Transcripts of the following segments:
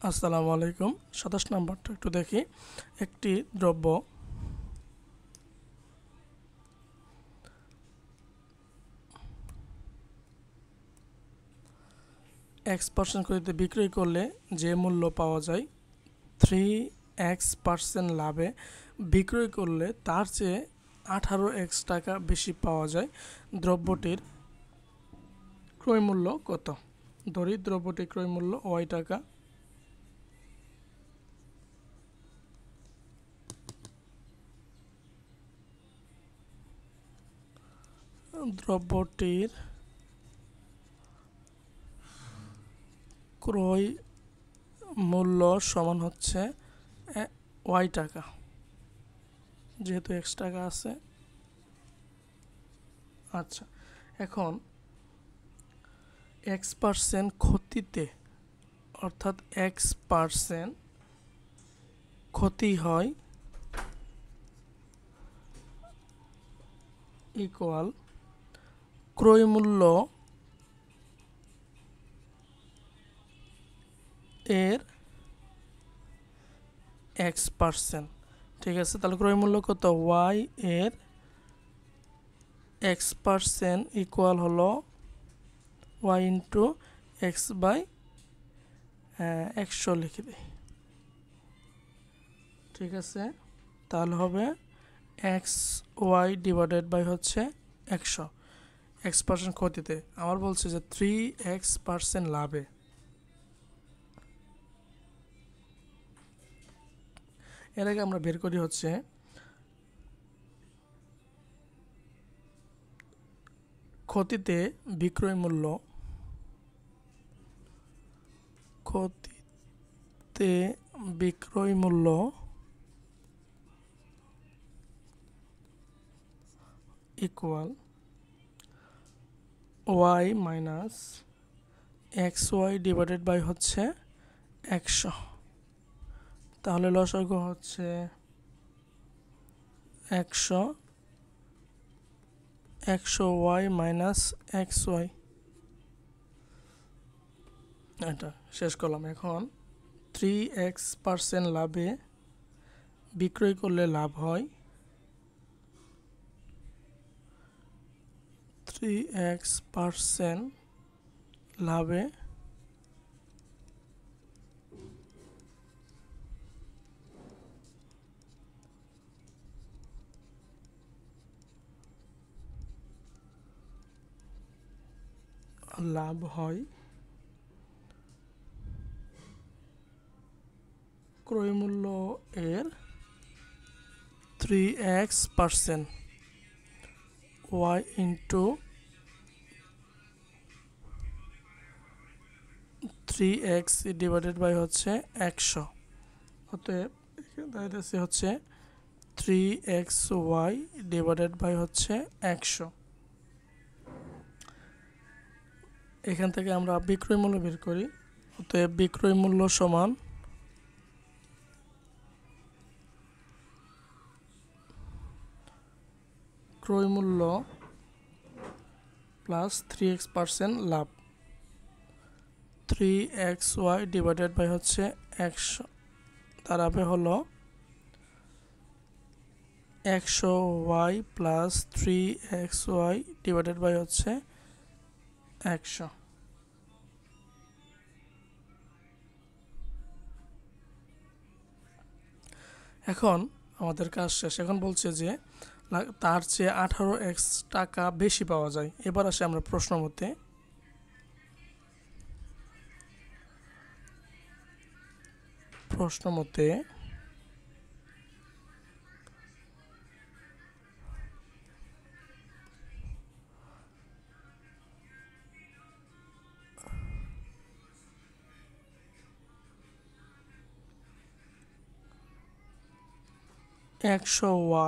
আসসালামু আলাইকুম। ২৭ নাম্বারটা একটু দেখি। একটি দ্রব্য X% করিতে বিক্রয় করলে যে মূল্য পাওয়া যায় 3X% লাভে বিক্রয় করলে তার চেয়ে 18X টাকা বেশি পাওয়া যায়। দ্রব্যটির ক্রয় মূল্য কত? ধরি দ্রব্যটির ক্রয় মূল্য Y টাকা। দ্রব্যটির ক্রয় মূল্য সমান হচ্ছে Y টাকা, যেহেতু X টাকা আছে। আচ্ছা, এখন X% ক্ষতিতে, অর্থাৎ X% ক্ষতি হয় ইকুয়াল ক্রয় মূল্য এর X%। ঠিক আছে, তাহলে ক্রয় মূল্য কত? Y এর X% ইকুয়াল হলো Y ইন্টু X বাই 100 লিখে দিই। ঠিক আছে, তাহলে হবে XY ডিভাইডেড বাই হচ্ছে 100। X% ক্ষতিতে, আমার বলছে যে 3X% লাভে। এর আগে আমরা বের করি হচ্ছে ক্ষতিতে বিক্রয় মূল্য, ক্ষতিতে বিক্রয় মূল্য equal Y minus XY divided by হচ্ছে 100। তাহলে লসাগু হচ্ছে 100 মাইনাস XY। এটা শেষ করলাম। এখন 3X% লাভে বিক্রয় করলে লাভ হয় 3X% লাভে লাভ হয় ক্রয় মূল্য এর 3X%, Y into 3X divided by হচ্ছে 100। অতএব এখানে হচ্ছে 3XY ডিভাইডেড বাই হচ্ছে 100। এখান থেকে আমরা বিক্রয় মূল্য বের করি। অতএব বিক্রয় মূল্য সমান ক্রয় মূল্য plus 3X% love. 3XY divided by হচ্ছে 100 দাঁড়াবে হলো 100Y plus 3XY divided by হচ্ছে 100। এখন আমাদের কাজ শেষ। এখন বলছে যে তার চেয়ে 18X টাকা বেশি পাওয়া যায়। এবার আসে আমরা প্রশ্ন মতে।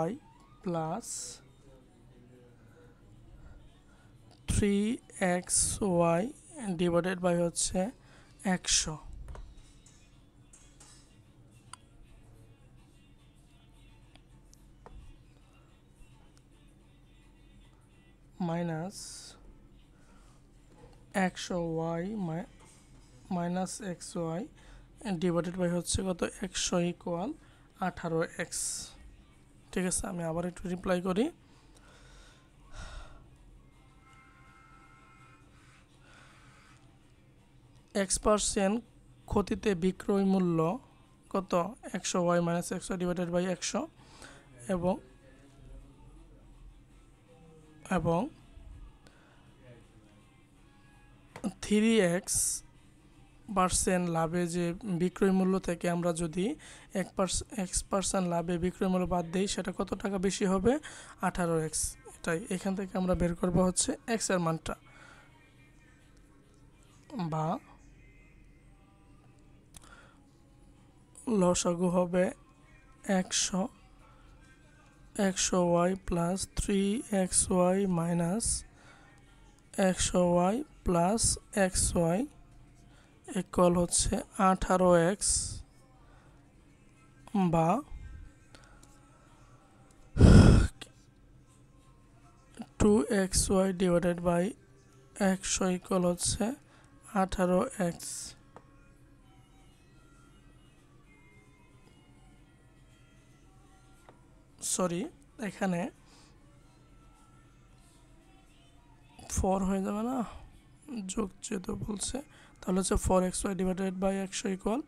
Y plus 3XY divided by হচ্ছে 100 minus 100Y minus XY divided by হচ্ছে কত 100 ইকুয়াল 18x। ঠিক আছে, আমি আবার একটু রিপ্লাই করি। x% ক্ষতিতে বিক্রয় মূল্য কত 100y - 100 ডিভাইডেড বাই 100 এবং এবং 3x% লাভে যে বিক্রয় মূল্য থেকে আমরা যদি 1% লাভে বিক্রয় মূল্য বাদ দিই সেটা কত টাকা বেশি হবে 18x। এটাই এখান থেকে আমরা বের করব হচ্ছে x এর মানটা, বা লসাগু হবে 100y plus 3xy minus 100y plus xy equal হচ্ছে 18x, বা 2xy ডিভাইডেড বাই 100 ইকুয়াল হচ্ছে 18x। সরি, এখানে 4 হয়ে যাবে না, যোগ যেহেতু বলছে, তাহলে হচ্ছে 4xy divided by 100 equal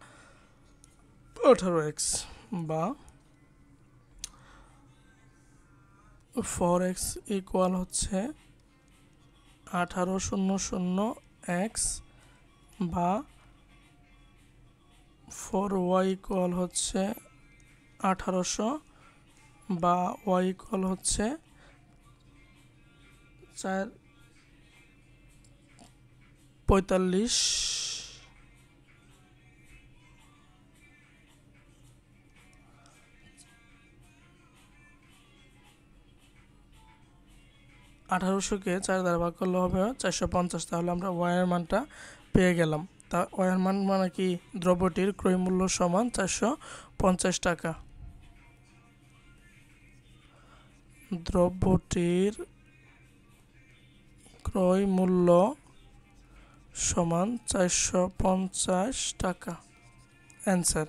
18x, বা 4x ইকুয়াল হচ্ছে 1800x, বা 4y ইকুয়াল হচ্ছে 1800, বা y ইকুয়াল হচ্ছে 445। 1800কে 4 দ্বারা ভাগ করলে হবে 450। তাহলে আমরা y এর মানটা পেয়ে গেলাম। তা y এর মান মানে কি, দ্রব্যটির ক্রয় মূল্য সমান 450 টাকা। দ্রব্যটির ক্রয় মূল্য সমান 450 টাকা। অ্যান্সার।